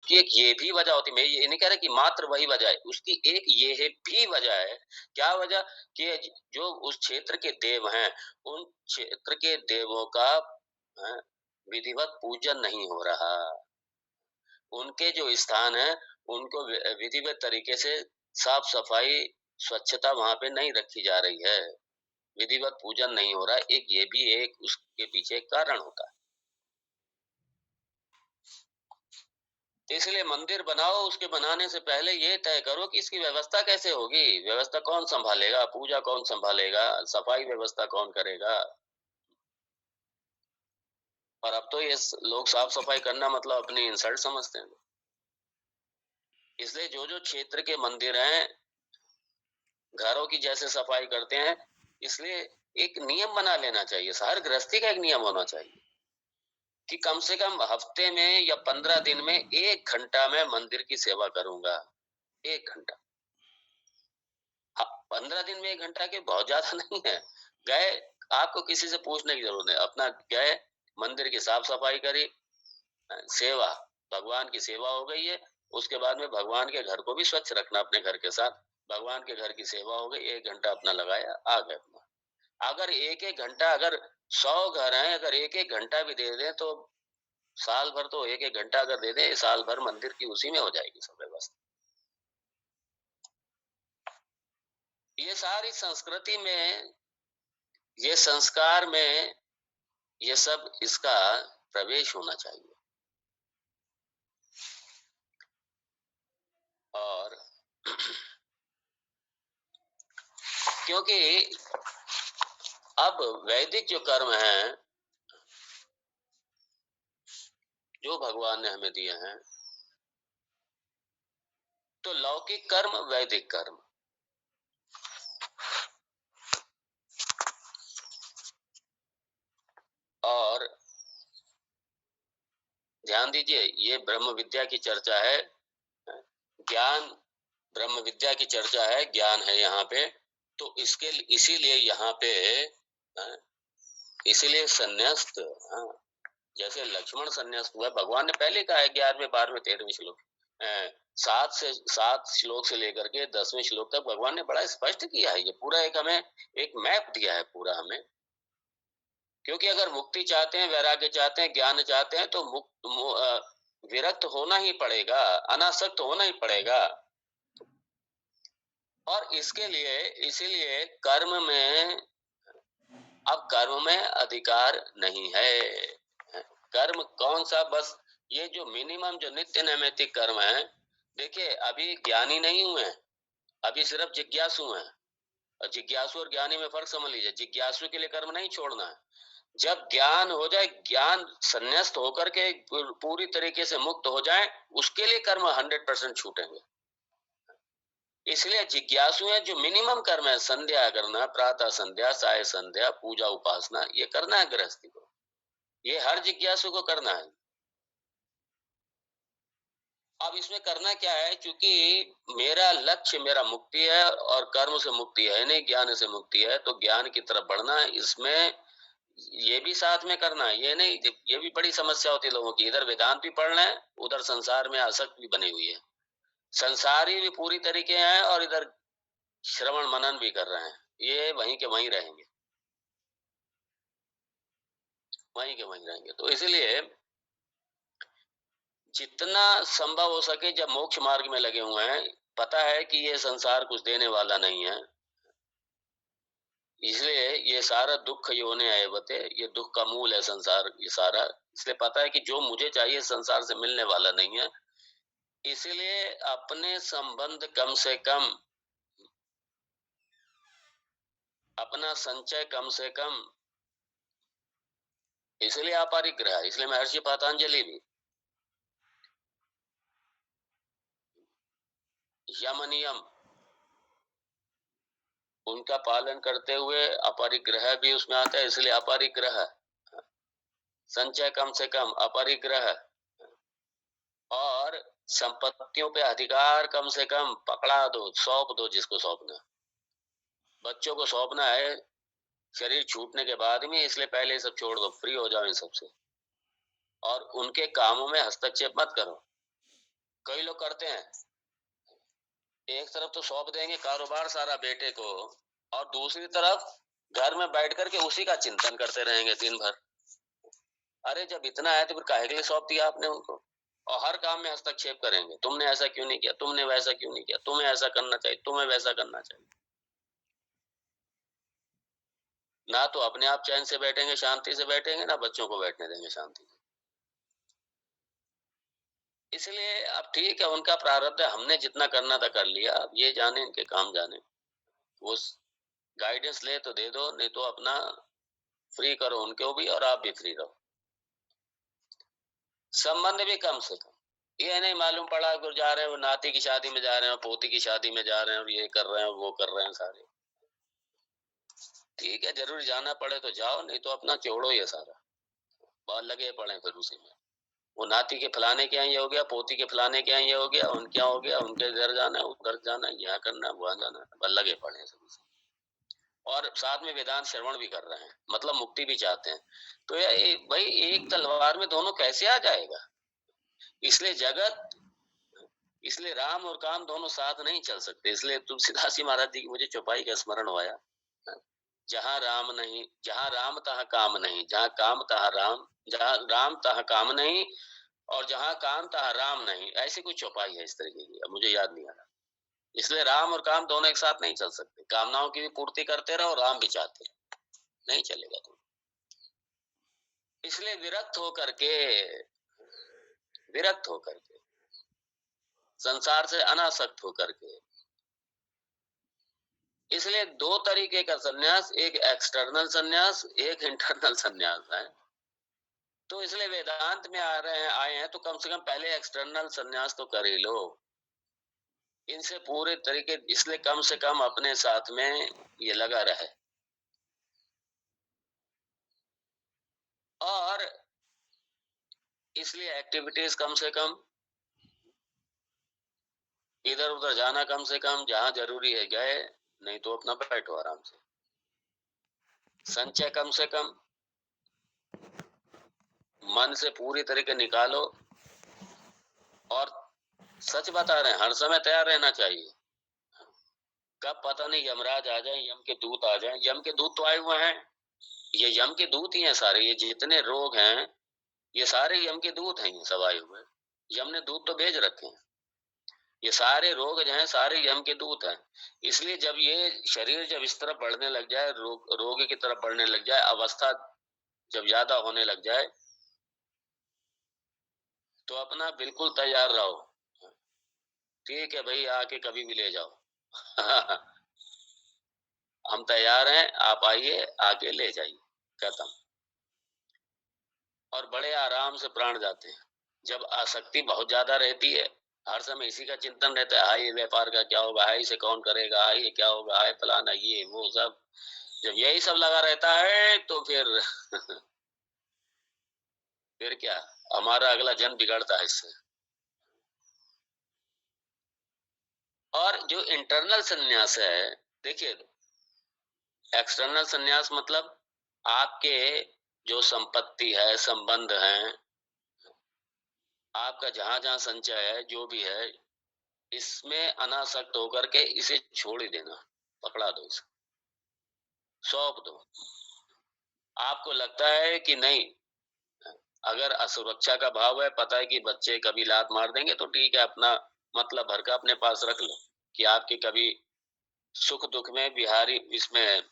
उसकी एक ये भी वजह होती है, मैं ये नहीं कह रहा कि मात्र वही वजह है, उसकी एक ये है भी वजह है। क्या वजह? कि जो उस क्षेत्र के देव हैं, उन क्षेत्र के देवों का विधिवत पूजन नहीं हो रहा। उनके जो स्थान है, उनको विधिवत तरीके से साफ-सफाई, स्वच्छता वहाँ पे नहीं रखी जा रही है। विधिवत पूजन नहीं हो रहा है, एक ये भी एक उसके पीछे एक कारण होता है। इसलिए मंदिर बनाओ, उसके बनाने से पहले ये तय करो कि इसकी व्यवस्था कैसे होगी? व्यवस्था कौन सँभालेगा? पूजा कौन सँभालेगा? सफाई व्यवस्था कौन करेगा? और अब तो ये लोग साफ-सफाई करना मतलब अपनी इंसल्ट समझते हैं। इसलिए जो-जो क्षेत्र के मंदिर हैं, घरों की जैसे सफाई करते हैं, इसलिए एक नियम बना लेना चाहिए। हर गृहस्थी का एक नियम होना चाहिए कि कम से कम हफ्ते में या 15 दिन में 1 घंटा मैं मंदिर की सेवा करूँगा। 1 घंटा। 15 दिन में 1 घंटा के बहुत ज़्यादा नहीं है। गए, आपको किसी से पूछने की ज़रूरत नहीं। अपना गए, मंदिर की साफ-सफाई करी, सेवा, भगवान की सेवा हो गई है। उसके बाद में भगवान के घर को भी स्वच्छ रखना अपने घर के साथ। भगवान के घर की सेवा हो गई, 1 घंटा अपना लगाया, आ गए अपना। अगर 1-1 घंटा, अगर 100 घर हैं, अगर 1-1 घंटा भी दे दें तो साल भर, तो 1-1 घंटा अगर दे दें, साल भर मंदिर की उसी में हो जाएगी सब व्यवस्था। ये सारी संस्कृति में, ये संस्कार में, ये सब इसका प्रवेश होना चाहिए। और क्योंकि अब वैदिक जो कर्म हैं, जो भगवान ने हमें दिए हैं, तो लौकिक कर्म, वैदिक कर्म, और ध्यान दीजिए, ये ब्रह्म विद्या की चर्चा है, ज्ञान, ब्रह्म विद्या की चर्चा है, ज्ञान है यहाँ पे। तो इसके इसीलिए यहाँ पे इसीलिए संन्यास्त, जैसे लक्ष्मण संन्यास्त हुआ, भगवान ने पहले कहा है 11वें 12वें 13वें श्लोक, 7 श्लोक से लेकर के 10वें श्लोक तक भगवान ने बड़ा स्पष्ट किया है। ये पूरा एक हमें एक मैप दिया है पूरा हमें। क्योंकि अगर मुक्ति चाहते हैं, वैराग्य चाहते हैं, ज्ञान चाहते हैं, तो विरक्त होना ही पड़ेगा, अनासक्त होना ही पड़ेगा। और इसके लिए, इसीलिए कर्म में, अब कर्म में अधिकार नहीं है। कर्म कौन सा? बस ये जो मिनिमम, जो नित्य नैमित्तिक कर्म है। देखिए, अभी ज्ञानी नहीं हुए हैं, अभी सिर्फ जिज्ञासु हैं। और जिज्ञासु और ज्ञानी में फर्क समझ लीजिए। जिज्ञासु के लिए कर्म नहीं छोड़ना है। जब ज्ञान हो जाए, ज्ञान संन्यास्त होकर के पूरी तरीके से मुक्त हो जाए, उसके लिए कर्म 100% छूटेंगे। इसलिए जिज्ञासु है, जो मिनिमम कर्म है, संध्या करना, प्रातः संध्या, साय संध्या, पूजा उपासना, ये करना है गृहस्थी को। ये हर जिज्ञासु को करना है। अब इसमें करना क्या है? क्योंकि मेरा लक्ष्य, मेरा मुक्ति है, और कर्म से मुक्ति है नहीं, ज्ञान से मुक्ति है। तो ज्ञान की तरफ बढ़ना है। इसमें ये भी साथ में करना है। ये नहीं, ये भी बड़ी समस्या होती है लोगों की, इधर वेदांत भी पढ़ रहे हैं, उधर संसार में आसक्त भी बनी हुई है। संसारी भी पूरी तरीके हैं, और इधर श्रवण मनन भी कर रहे हैं। ये वहीं के वहीं रहेंगे, वहीं के वहीं रहेंगे। तो इसलिए जितना संभव हो सके, जब मोक्ष मार्ग में लगे हुए हैं, पता है कि ये संसार कुछ देने वाला नहीं है, इसलिए ये सारा दुख योने आएवते, ये दुख का मूल है संसार, ये सारा। इसलिए पता है कि जो मुझे चाहिए संसार से मिलने वाला नहीं है। इसलिए अपने संबंध कम से कम, अपना संचय कम से कम, इसलिए अपरिग्रह, इसलिए महर्षि पतंजलि भी यम नियम, उनका पालन करते हुए, अपरिग्रह भी उसमें आता है। इसलिए अपरिग्रह, संचय कम से कम, अपरिग्रह, और संपत्तियों पे अधिकार कम से कम पकड़ा दो, सौंप दो जिसको सौंपना। बच्चों को सौंपना है शरीर छूटने के बाद में, इसलिए पहले ये सब छोड़ दो, फ्री हो जाओ इन सबसे, और उनके कामों में हस्तक्षेप मत करो। कई लोग करते हैं, एक तरफ तो सौंप देंगे कारोबार सारा बेटे को, और दूसरी तरफ घर में बैठ करके उसी का चिंतन करते रहेंगे दिन भर। अरे जब इतना है तो फिर काहे के लिए सौंप दिया आपने उनको? और हर काम में हस्तक्षेप करेंगे, तुमने ऐसा क्यों नहीं किया, तुमने वैसा क्यों नहीं किया, तुम्हें ऐसा करना चाहिए, तुम्हें वैसा करना चाहिए। ना तो अपने आप चैन से बैठेंगे, शांति से बैठेंगे, ना बच्चों को बैठने देंगे शांति से। इसलिए अब ठीक है, उनका प्रारब्ध है, हमने जितना करना था कर लिया, अब ये जाने इनके काम जाने। वो गाइडेंस ले तो दे दो, नहीं तो अपना फ्री करो उनको भी और आप भी फ्री रहो। संबंध भी कम से कम, ये नहीं मालूम पड़ा कि जा रहे हो नाती की शादी में, जा रहे हो पोती की शादी में, जा रहे हैं और ये कर रहे हैं वो कर रहे हैं सारे। ठीक है, जरूर जाना पड़े तो जाओ, नहीं तो अपना छोड़ो ये सारा, बहुत लगे पड़े फिर उसी में। वो नाती के फलाने के यहाँ ये हो गया, पोती के फलाने के यहाँ ये हो गया, उनके यहाँ हो गया, उनके घर जाना है, उधर जाना है, यहाँ करना है, वहां जाना है, बस लगे पड़े हैं सब। और साथ में वेदांत श्रवण भी कर रहे हैं, मतलब मुक्ति भी चाहते हैं। तो ये भाई एक तलवार में दोनों कैसे आ जाएगा? इसलिए जगत, इसलिए राम और काम दोनों साथ नहीं चल सकते। इसलिए तुलसीदास जी महाराज जी की मुझे चौपाई का स्मरण हुआ। जहाँ राम नहीं, जहाँ राम तहाँ काम नहीं, जहाँ काम तहाँ राम, जहाँ राम तहाँ काम नहीं, और जहाँ काम तहाँ राम नहीं, ऐसी कोई चौपाई है इस तरीके की, अब मुझे याद नहीं आ रहा। इसलिए राम और काम दोनों एक साथ नहीं चल सकते। कामनाओं की भी पूर्ति करते रहो, राम भी चाहते रहो, नहीं चलेगा तुम। इसलिए विरक्त होकर के संसार से अनासक्त होकर के, इसलिए दो तरीके का सन्यास, एक एक्सटर्नल सन्यास, एक इंटरनल सन्यास है। तो इसलिए वेदांत में आए हैं तो कम से कम पहले एक्सटर्नल सन्यास तो कर ही लो। इनसे पूरे तरीके, इसलिए कम से कम अपने साथ में ये लगा रहे। और इसलिए एक्टिविटीज कम से कम, इधर उधर जाना कम से कम, जहां जरूरी है गए, नहीं तो अपना बैठो आराम से। संचय कम से कम, मन से पूरी तरीके निकालो। और सच बता रहे हैं, हर समय तैयार रहना चाहिए। कब पता नहीं यमराज आ जाए, यम के दूत आ जाए। यम के दूत तो आए हुए हैं, ये यम के दूत ही हैं सारे। ये जितने रोग हैं ये सारे यम के दूत हैं, ये सब आए हुए। यम ने दूत तो भेज रखे हैं। ये सारे रोग जो हैं सारे यम के दूत हैं। इसलिए जब ये शरीर जब इस तरफ बढ़ने लग जाए, रोग की तरफ बढ़ने लग जाए, अवस्था जब ज्यादा होने लग जाए, तो अपना बिल्कुल तैयार रहो। ठीक है भाई, आके कभी भी ले जाओ। हम तैयार हैं, आप आइए, आके ले जाइए, खत्म। और बड़े आराम से प्राण जाते हैं। जब आसक्ति बहुत ज्यादा रहती है, हर समय इसी का चिंतन रहता है, हाय ये व्यापार का क्या होगा, हाय इसे कौन करेगा, हाय ये क्या होगा, हाय फलाना ये वो सब, जब यही सब लगा रहता है तो फिर फिर क्या, हमारा अगला जन्म बिगड़ता है इससे। और जो इंटरनल सन्यास है, देखिए, एक्सटर्नल सन्यास मतलब आपके जो संपत्ति है, संबंध है, आपका जहां जहां संचय है, जो भी है, इसमें अनासक्त होकर के इसे छोड़ ही देना, पकड़ा दो, इसे सौंप दो। आपको लगता है कि नहीं, अगर असुरक्षा का भाव है, पता है कि बच्चे कभी लात मार देंगे, तो ठीक है, अपना मतलब भर का अपने पास रख लो कि आपके कभी सुख दुख में बिहारी, इसमें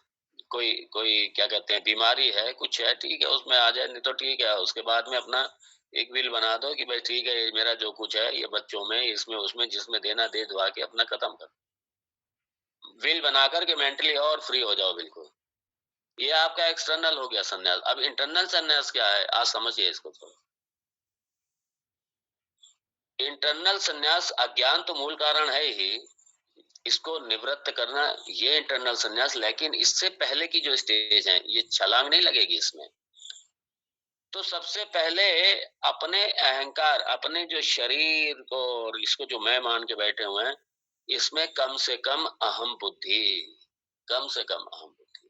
कोई कोई क्या कहते हैं, बीमारी है, कुछ है, ठीक है, उसमें आ जाए, नहीं तो ठीक है, उसके बाद में अपना एक विल बना दो कि भाई ठीक है, ये मेरा जो कुछ है, ये बच्चों में, इसमें उसमें जिसमें देना दे दुआ के अपना खत्म कर, विल बना करके मेंटली और फ्री हो जाओ बिल्कुल। ये आपका एक्सटर्नल हो गया सन्यास। अब इंटरनल सन्यास क्या है, आज समझिए इसको थोड़ा। इंटरनल सन्यास, अज्ञान तो मूल कारण है ही, इसको निवृत्त करना, ये इंटरनल सन्यास। लेकिन इससे पहले की जो स्टेज है, ये छलांग नहीं लगेगी इसमें। तो सबसे पहले अपने अहंकार, अपने जो शरीर को और इसको जो मैं मान के बैठे हुए हैं, इसमें कम से कम अहम बुद्धि, कम से कम अहम बुद्धि।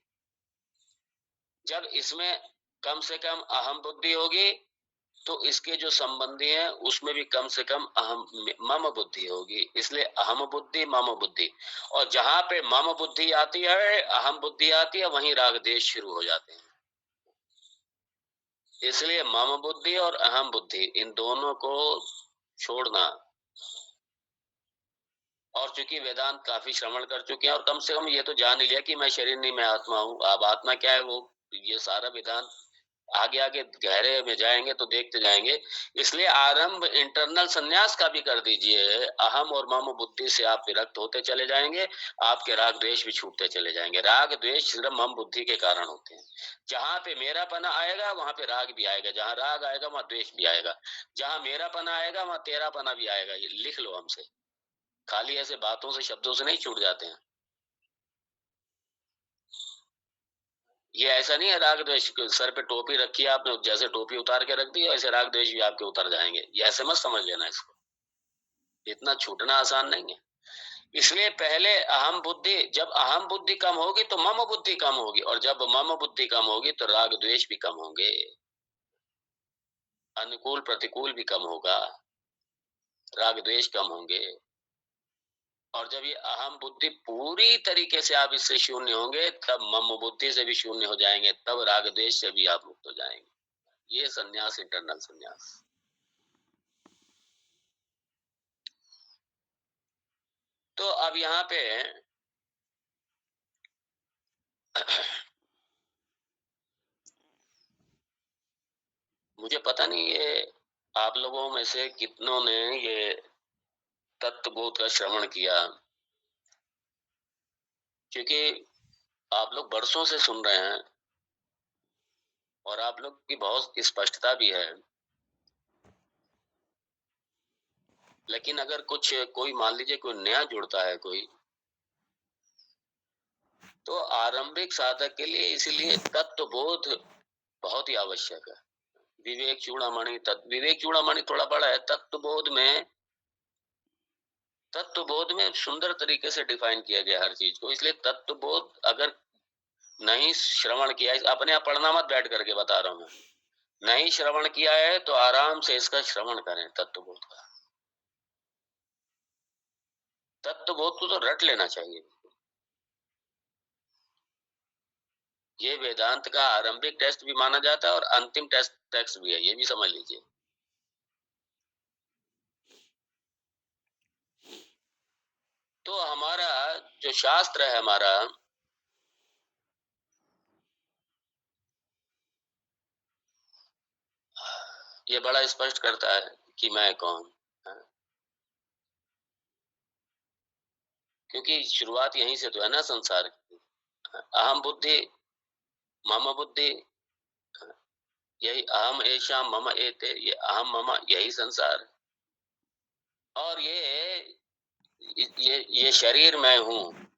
जब इसमें कम से कम अहम बुद्धि होगी, तो इसके जो संबंधी हैं उसमें भी कम से कम अहम मम बुद्धि होगी, इसलिए अहम बुद्धि मम बुद्धि। और जहां पे मम बुद्धि आती है, अहम बुद्धि आती है, वहीं राग द्वेष शुरू हो जाते हैं। इसलिए मम बुद्धि और अहम बुद्धि इन दोनों को छोड़ना। और चूंकि वेदांत काफी श्रवण कर चुके हैं और कम से कम ये तो जान ही लिया कि मैं शरीर नहीं, मैं आत्मा हूँ। अब आत्मा क्या है, वो ये सारा वेदांत आगे आगे गहरे में जाएंगे तो देखते जाएंगे। इसलिए आरंभ इंटरनल संन्यास का भी कर दीजिए। अहम और मम बुद्धि से आप विरक्त होते चले जाएंगे, आपके राग द्वेष भी छूटते चले जाएंगे। राग द्वेष सिर्फ मम बुद्धि के कारण होते हैं। जहां पे मेरापना आएगा वहां पे राग भी आएगा, जहां राग आएगा वहां द्वेष भी आएगा, जहां मेरापना आएगा वहां तेरापना भी आएगा। ये लिख लो हमसे, खाली ऐसे बातों से शब्दों से नहीं छूट जाते हैं। ये ऐसा नहीं है राग द्वेष सर पे टोपी रखी है आपने, जैसे टोपी उतार के रख दी ऐसे राग द्वेष भी आपके उतर जाएंगे, ये ऐसे मत समझ लेना इसको। इतना छूटना आसान नहीं है। इसलिए पहले अहम बुद्धि, जब अहम बुद्धि कम होगी तो मम बुद्धि कम होगी, और जब मम बुद्धि कम होगी तो राग द्वेष भी कम होंगे, अनुकूल प्रतिकूल भी कम होगा, राग द्वेष कम होंगे। और जब ये अहम बुद्धि पूरी तरीके से आप इससे शून्य होंगे, तब मम बुद्धि से भी शून्य हो जाएंगे, तब राग द्वेष से भी आप मुक्त हो जाएंगे। ये संन्यास, इंटरनल संन्यास। तो अब यहाँ पे मुझे पता नहीं ये आप लोगों में से कितनों ने ये तत्वबोध का श्रवण किया, क्योंकि आप लोग बरसों से सुन रहे हैं और आप लोग की बहुत स्पष्टता भी है। लेकिन अगर कुछ कोई मान लीजिए कोई नया जुड़ता है कोई, तो आरंभिक साधक के लिए इसीलिए तत्वबोध बहुत ही आवश्यक है। विवेक चूड़ामणि, विवेक चूड़ामणि थोड़ा बड़ा है। तत्वबोध में सुंदर तरीके से डिफाइन किया गया हर चीज को। इसलिए तत्वबोध अगर नहीं श्रवण किया है, अपने आप पढ़ना मत, बैठ करके बता रहा हूं मैं, नहीं श्रवण किया है तो आराम से इसका श्रवण करें। तत्वबोध का, तत्वबोध को तो रट लेना चाहिए। ये वेदांत का आरंभिक टेस्ट भी माना जाता है और अंतिम टेस्ट भी है, ये भी समझ लीजिए। तो हमारा जो शास्त्र है हमारा, ये बड़ा स्पष्ट करता है कि मैं कौन। क्योंकि शुरुआत यहीं से तो है ना संसार की। अहम बुद्धि मम बुद्धि, यही अहम एषा मम एते, ये अहम मम यही संसार। और ये शरीर मैं हूँ।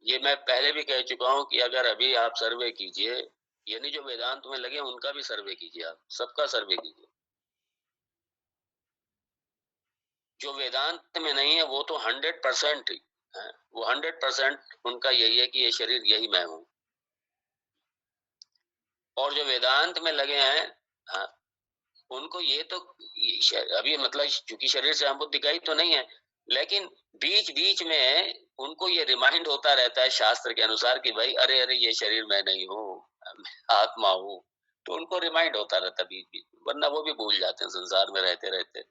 ये मैं पहले भी कह चुका हूँ कि अगर अभी आप सर्वे कीजिए, यानी जो वेदांत में लगे उनका भी सर्वे कीजिए, आप सबका सर्वे कीजिए। जो वेदांत में नहीं है वो तो 100% है, वो 100% उनका यही है कि ये शरीर यही मैं हूँ। और जो वेदांत में लगे हैं, हाँ, उनको ये तो अभी मतलब चूंकि शरीर से हम बुद्धि गई तो नहीं है, लेकिन बीच बीच में उनको ये रिमाइंड होता रहता है शास्त्र के अनुसार कि भाई अरे अरे ये शरीर मैं नहीं हूँ, आत्मा हूँ। तो उनको रिमाइंड होता रहता बीच बीच, वरना वो भी भूल जाते हैं संसार में रहते रहते।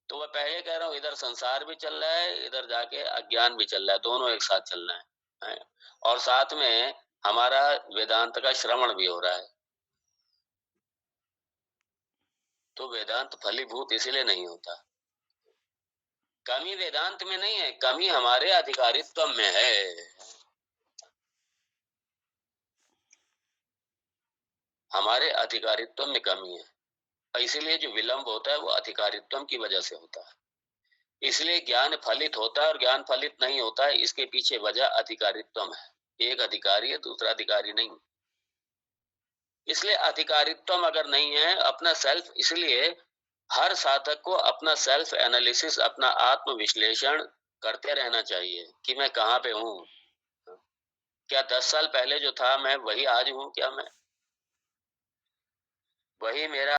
तो मैं पहले कह रहा हूँ, इधर संसार भी चल रहा है, इधर जाके अज्ञान भी चल रहा है, दोनों एक साथ चल रहे हैं। और साथ में हमारा वेदांत का श्रवण भी हो रहा है। तो वेदांत फलीभूत इसलिए नहीं होता। कमी वेदांत में नहीं है, कमी हमारे अधिकारित्व में है। हमारे अधिकारित्व में कमी है, इसीलिए जो विलंब होता है वो अधिकारित्व की वजह से होता है। इसलिए ज्ञान फलित होता है और ज्ञान फलित नहीं होता है, इसके पीछे वजह अधिकारित्व है। एक अधिकारी है, दूसरा अधिकारी नहीं। इसलिए अधिकारित्व अगर नहीं है, अपना सेल्फ, इसलिए हर साधक को अपना सेल्फ एनालिसिस, अपना आत्म विश्लेषण करते रहना चाहिए कि मैं कहाँ पे हूँ। क्या 10 साल पहले जो था मैं वही आज हूँ क्या मैं? वही मेरा